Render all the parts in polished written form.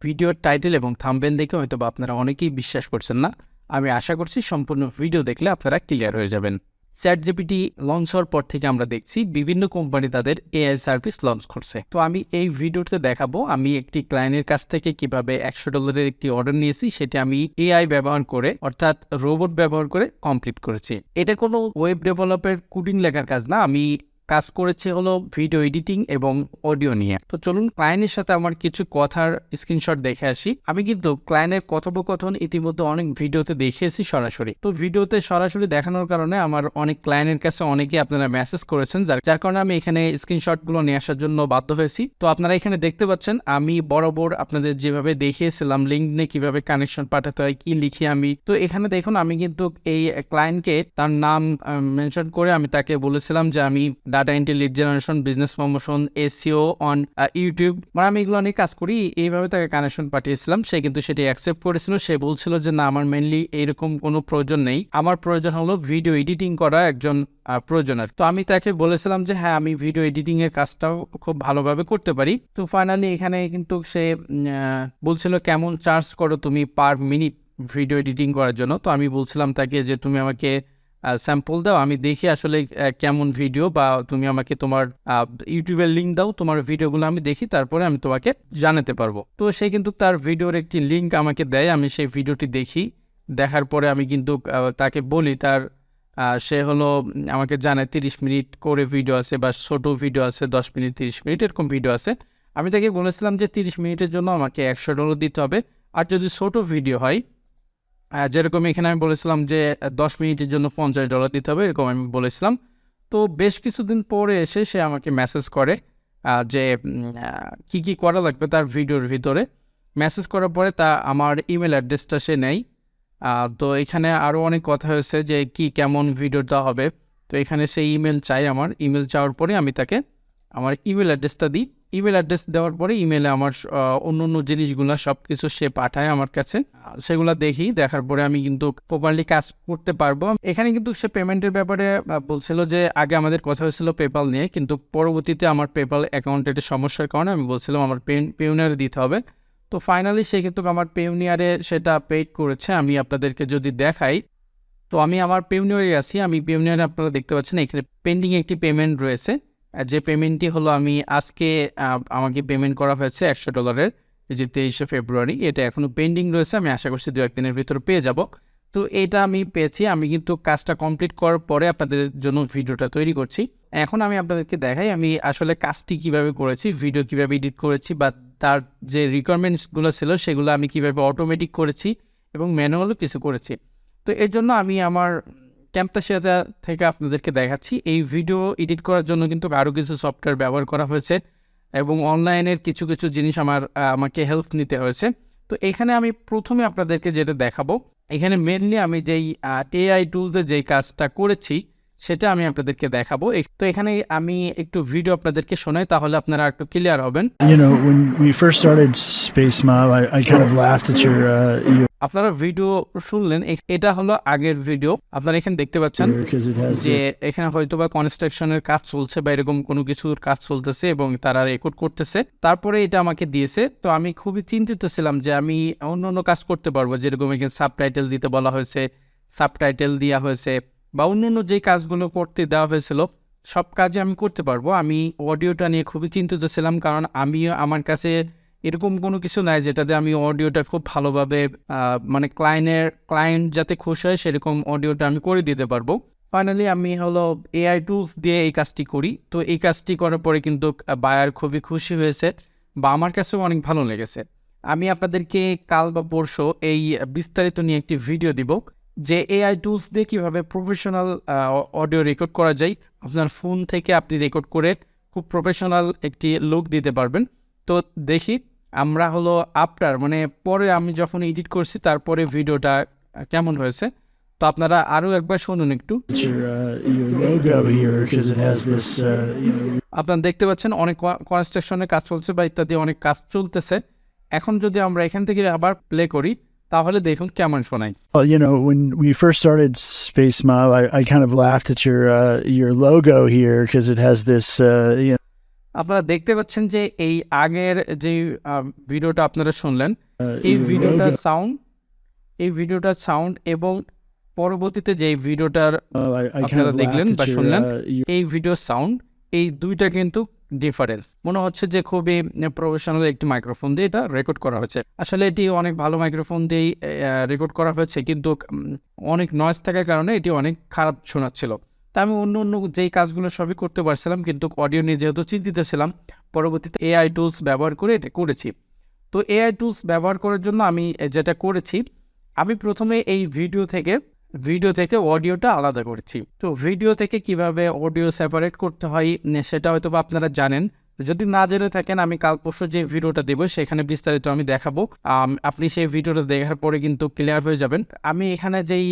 ভিডিওর টাইটেল এবং থাম্বনেল দেখে হয়তো বা আপনারা অনেকেই বিশ্বাস করছেন না। আমি আশা করছি সম্পূর্ণ ভিডিও দেখলে আপনারা ক্লিয়ার হয়ে যাবেন। ChatGPT লঞ্চ হওয়ার পর থেকে আমরা দেখছি বিভিন্ন কোম্পানি তাদের এআই সার্ভিস লঞ্চ করছে। তো আমি এই ভিডিওতে দেখাবো আমি একটি ক্লায়েন্টের কাছ থেকে কিভাবে $100 একটি অর্ডার নিয়েছি, সেটা আমি এআই ব্যবহার করে অর্থাৎ রোবট ব্যবহার করে কমপ্লিট করেছি। এটা কোনো ওয়েব ডেভেলপের কোডিং লেখার কাজ না, আমি কাজ করেছে হলো ভিডিও এডিটিং এবং অডিও নিয়ে। তো চলুন ক্লায়েন্টের সাথে আমার কিছু কথার স্ক্রিনশট দেখে আসি। আমি কিন্তু ক্লায়েন্টের কথোপকথন ইতিমধ্যে অনেক ভিডিওতে দেখিয়েছি সরাসরি। তো ভিডিওতে সরাসরি দেখানোর কারণে আমার অনেক ক্লায়েন্টের কাছে অনেকেই আপনারা মেসেজ করেছেন, যার কারণে আমি এখানে স্ক্রিনশটগুলো নিয়ে আসার জন্য বাধ্য হয়েছি। তো আপনারা এখানে দেখতে পাচ্ছেন আমি বরাবর আপনাদের যেভাবে দেখিয়েছিলাম লিঙ্কডইনে কিভাবে কানেকশন পাঠাতে হয়, কি লিখি আমি। তো এখানে দেখুন আমি কিন্তু এই ক্লায়েন্টকে তার নাম মেনশন করে আমি তাকে বলেছিলাম যে আমি data entry, lead generation, business promotion, SEO on YouTube, মানে আমি এগুলো নিয়ে কাজ করি। এইভাবে তাকে কানেকশন পাঠিয়েছিলাম। সে কিন্তু সেটি অ্যাকসেপ্ট করেছিল। সে বলছিল যে না, আমার মেনলি এইরকম কোনো প্রয়োজন নেই, আমার প্রয়োজন হলো ভিডিও এডিটিং করা একজন প্রয়োজনের। তো আমি তাকে বলেছিলাম যে হ্যাঁ, আমি ভিডিও এডিটিং এর কাজটাও খুব ভালোভাবে করতে পারি। তো ফাইনালি এখানে কিন্তু সে বলছিল কেমন চার্জ করো তুমি পার মিনিট ভিডিও এডিটিং করার জন্য। তো আমি বলছিলাম তাকে যে তুমি আমাকে স্যাম্পল দাও, আমি দেখি আসলে কেমন ভিডিও, বা তুমি আমাকে তোমার ইউটিউবের লিঙ্ক দাও, তোমার ভিডিওগুলো আমি দেখি, তারপরে আমি তোমাকে জানাতে পারবো। তো সে কিন্তু তার ভিডিওর একটি লিঙ্ক আমাকে দেয়, আমি সেই ভিডিওটি দেখি। দেখার পরে আমি কিন্তু তাকে বলি তার সে হলো আমাকে জানায় 30 মিনিট করে ভিডিও আছে, বা ছোটো ভিডিও আছে 10 মিনিট, 30 মিনিট এরকম ভিডিও আছে। আমি তাকে বলেছিলাম যে 30 মিনিটের জন্য আমাকে $100 দিতে হবে, আর যদি ছোটো ভিডিও হয় যেরকম এখানে আমি বলেছিলাম যে 10 মিনিটের জন্য $50 দিতে হবে, এরকম আমি বলেছিলাম। তো বেশ কিছুদিন পরে এসে সে আমাকে মেসেজ করে যে কি কি করা লাগবে তার ভিডিওর ভিতরে। মেসেজ করার পরে আমার ইমেল অ্যাড্রেসটা সে নেয়। তো এখানে আরও অনেক কথা হয়েছে যে কি কেমন ভিডিওটা হবে। তো এখানে সেই ইমেল চাই, আমার ইমেল চাওয়ার পরে আমি তাকে আমার ইমেল অ্যাড্রেসটা দিই। ইমেল অ্যাড্রেস দেওয়ার পরে ইমেলে আমার অন্য জিনিসগুলো সব কিছু সে পাঠায় আমার কাছে, সেগুলো দেখি। দেখার পরে আমি কিন্তু প্রপারলি কাজ করতে পারবো। এখানে কিন্তু সে পেমেন্টের ব্যাপারে বলছিল যে আগে আমাদের কথা হয়েছিল পেপাল নিয়ে, কিন্তু পরবর্তীতে আমার পেপাল অ্যাকাউন্টের সমস্যার কারণে আমি বলছিলাম আমার পেউনিয়ারে দিতে হবে। তো ফাইনালি সে কিন্তু আমার পেউনিয়ারে সেটা পেইড করেছে। আমি আপনাদেরকে যদি দেখাই, তো আমি আমার পেউনিয়ারে আছি। আমি পেউনিয়ারে আপনারা দেখতে পাচ্ছেন এখানে পেন্ডিং একটি পেমেন্ট রয়েছে, যে পেমেন্টটি হলো আমি আজকে আমাকে পেমেন্ট করা হয়েছে $100, যে 23শে ফেব্রুয়ারি। এটা এখনও পেন্ডিং রয়েছে, আমি আশা করছি 2-1 দিনের ভিতরে পেয়ে যাব। তো এটা আমি পেয়েছি। আমি কিন্তু কাজটা কমপ্লিট করার পরে আপনাদের জন্য ভিডিওটা তৈরি করছি। এখন আমি আপনাদেরকে দেখাই আমি আসলে কাজটি কিভাবে করেছি, ভিডিও কিভাবে এডিট করেছি, বা তার যে রিকোয়ারমেন্টসগুলো ছিল সেগুলো আমি কিভাবে অটোমেটিক করেছি এবং ম্যানুয়ালও কিছু করেছি। তো এর জন্য আমি আমার ক্যাম্পটাশিয়া থেকে আপনাদেরকে দেখাচ্ছি। এই ভিডিও এডিট করার জন্য কিন্তু আরও কিছু সফটওয়্যার ব্যবহার করা হয়েছে এবং অনলাইনের কিছু কিছু জিনিস আমাকে হেল্প নিতে হয়েছে। তো এখানে আমি প্রথমে আপনাদেরকে যেটা দেখাবো, এখানে মেনলি আমি যেই এআই টুলসের যেই কাজটা করেছি সেটা আমি আপনাদেরকে দেখাবো। তো এখানে আমি একটু ভিডিও আপনাদেরকে শোনাই, তাহলে আপনারা একটু ক্লিয়ার হবেন। When we first started Space Mob, I kind of laughed at your আপনারা ভিডিও শুনলেন, এটা হলো আগের ভিডিও। আপনারা এখানে দেখতে পাচ্ছেন যে এখানে হয়তোবা কনস্ট্রাকশনের কাজ চলছে বা এরকম কোনো কিছুর কাজ চলতেছে এবং তারা রেকর্ড করতেছে। তারপরে এটা আমাকে দিয়েছে। তো আমি খুবই চিন্তিত ছিলাম যে আমি অন্য কাজ করতে পারবো, যেরকম এখানে সাবটাইটেল দিতে বলা হয়েছে, সাবটাইটেল দেওয়া হয়েছে, বা অন্য যে কাজগুলো করতে দেওয়া হয়েছিল সব কাজে আমি করতে পারবো। আমি অডিওটা নিয়ে খুবই চিন্তিত ছিলাম, কারণ আমার কাছে এরকম কোনো কিছু নাই যেটাতে আমি অডিওটা খুব ভালোভাবে মানে ক্লায়েন্ট যাতে খুশি হয় সেরকম অডিওটা আমি করে দিতে পারবো। ফাইনালি আমি হলো এআই টুলস দিয়ে এই কাজটি করি। তো এই কাজটি করার পরে কিন্তু বায়ার খুবই খুশি হয়েছে, বা আমার কাছেও অনেক ভালো লেগেছে। আমি আপনাদেরকে কাল বা পরশু এই বিস্তারিত নিয়ে একটি ভিডিও দিব, যে এআই টুলস দিয়ে কীভাবে প্রফেশনাল অডিও রেকর্ড করা যায়। আপনার ফোন থেকে আপনি রেকর্ড করে খুব প্রফেশনাল একটি লুক দিতে পারবেন। তো দেখি আমরা হলো আফটার, মানে পরে আমি যখন এডিট করছি তারপরে ভিডিওটা কেমন হয়েছে। তো আপনারা আরও একবার শুনুন একটু। আপনারা দেখতে পাচ্ছেন অনেক কনস্ট্রাকশনের কাজ চলছে বা ইত্যাদি অনেক কাজ চলতেছে। এখন যদি আমরা এখান থেকে আবার প্লে করি তাহলে দেখুন কেমন শোনায়। When we first started Space Mob, I kind of laughed at your logo here because it has this আপনারা দেখতে পাচ্ছেন যে এই আগের যে ভিডিওটা আপনারা শুনলেন, এই ভিডিওটার সাউন্ড এবং পরবর্তীতে যে ভিডিওটার আপনারা দেখলেন বা শুনলেন এই ভিডিও সাউন্ড, এই দুইটা কিন্তু ডিফারেন্স। মনে হচ্ছে যে খুবই প্রফেশনাল একটি মাইক্রোফোন দিয়ে এটা রেকর্ড করা হয়েছে। আসলে এটি অনেক ভালো মাইক্রোফোন দিয়েই রেকর্ড করা হয়েছে, কিন্তু অনেক নয়েজ থাকার কারণে এটি অনেক খারাপ শোনাচ্ছিল। তা আমি অন্য যেই কাজগুলো সবই করতে পারছিলাম, কিন্তু অডিও নিয়ে যেহেতু চিন্তিত ছিলাম, পরবর্তীতে এআই টুলস ব্যবহার করে এটা করেছি। তো এআই টুলস ব্যবহার করার জন্য আমি যেটা করেছি, আমি প্রথমে এই ভিডিও থেকে অডিওটা আলাদা করেছি। তো ভিডিও থেকে কিভাবে অডিও সেপারেট করতে হয় সেটা হয়তো বা আপনারা জানেন। যদি না জেনে থাকেন, আমি কাল পরশু যে ভিডিওটা দেবো সেখানে বিস্তারিত আমি দেখাবো। আপনি সেই ভিডিওটা দেখার পরে কিন্তু ক্লিয়ার হয়ে যাবেন। আমি এখানে যেই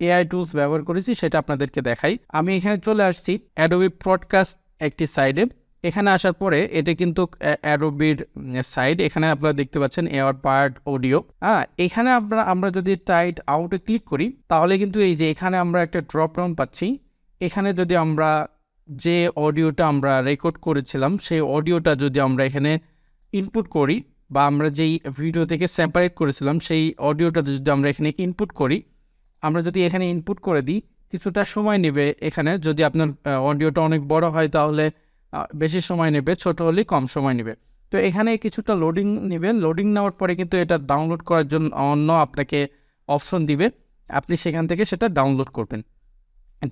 এআই টুলস ব্যবহার করেছি সেটা আপনাদেরকে দেখাই। আমি এখানে চলে আসছি অ্যাডোবি পডকাস্ট একটি সাইডে। এখানে আসার পরে এটা কিন্তু অ্যাডোবির সাইড, এখানে আপনারা দেখতে পাচ্ছেন এয়ার পার্ট অডিও। এখানে আমরা যদি টাইট আউটে ক্লিক করি, তাহলে কিন্তু এই যে এখানে আমরা একটা ড্রপ ডাউন পাচ্ছি। এখানে যদি আমরা যে অডিওটা আমরা রেকর্ড করেছিলাম সেই অডিওটা যদি আমরা এখানে ইনপুট করি, বা আমরা যেই ভিডিও থেকে সেপারেট করেছিলাম সেই অডিওটা যদি আমরা এখানে ইনপুট করি, আমরা যদি এখানে ইনপুট করে দিই, কিছুটা সময় নেবে। এখানে যদি আপনার অডিওটা অনেক বড় হয় তাহলে বেশি সময় নেবে, ছোট হলে কম সময় নেবে। তো এখানে কিছুটা লোডিং নেবেন। লোডিং নেওয়ার পরে কিন্তু এটা ডাউনলোড করার জন্য অন্য আপনাকে অপশন দিবে, আপনি সেখান থেকে সেটা ডাউনলোড করবেন।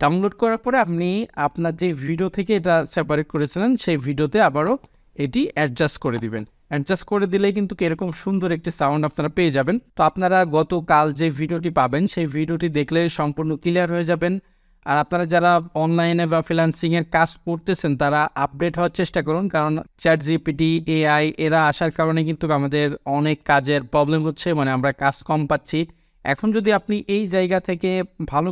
ডাউনলোড করার পরে আপনি আপনার যে ভিডিও থেকে এটা সেপারেট করেছিলেন সেই ভিডিওতে আবারও এটি অ্যাডজাস্ট করে দিবেন। অ্যাডজাস্ট করে দিলেই কিন্তু এরকম সুন্দর একটি সাউন্ড আপনারা পেয়ে যাবেন। তো আপনারা গতকাল যে ভিডিওটি পাবেন সেই ভিডিওটি দেখলে সম্পূর্ণ ক্লিয়ার হয়ে যাবেন। আর আপনারা যারা অনলাইনে বা ফ্রিল্যান্সিংয়ের কাজ করতেছেন তারা আপডেট হওয়ার চেষ্টা করুন, কারণ ChatGPT AI এরা আসার কারণে কিন্তু আমাদের অনেক কাজের প্রবলেম হচ্ছে, মানে আমরা কাজ কম পাচ্ছি। এখন যদি আপনি এই জায়গা থেকে ভালো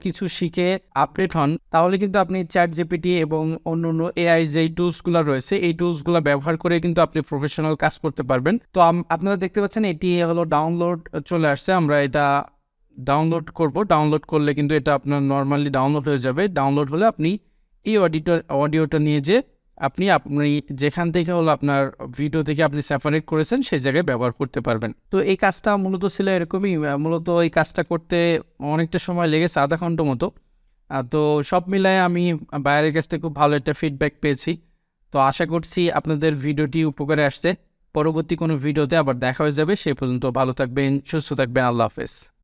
কিছু শিখে আপডেট হন, তাহলে কিন্তু আপনি ChatGPT এবং অন্য AI যেই টুলসগুলো রয়েছে এই টুলসগুলো ব্যবহার করে কিন্তু আপনি প্রফেশনাল কাজ করতে পারবেন। তো আপনারা দেখতে পাচ্ছেন এটি হলো ডাউনলোড চলে আসছে। আমরা এটা ডাউনলোড করব। ডাউনলোড করলে কিন্তু এটা আপনার নর্মালি ডাউনলোড হয়ে যাবে। ডাউনলোড হলে আপনি এই অডিওটা নিয়ে যে আপনি যেখান থেকে হলো আপনার ভিডিও থেকে আপনি সেপারেট করেছেন সেই জায়গায় ব্যবহার করতে পারবেন। তো এই কাজটা মূলত ছিল এরকমই। মূলত এই কাজটা করতে অনেকটা সময় লেগেছে, আধা ঘন্টা মতো। তো সব মিলায় আমি বাইরের কাছ থেকে খুব ভালো একটা ফিডব্যাক পেয়েছি। তো আশা করছি আপনাদের ভিডিওটি উপকারে আসছে। পরবর্তী কোনো ভিডিওতে আবার দেখা হয়ে যাবে। সে পর্যন্ত ভালো থাকবেন, সুস্থ থাকবেন। আল্লাহ হাফেজ।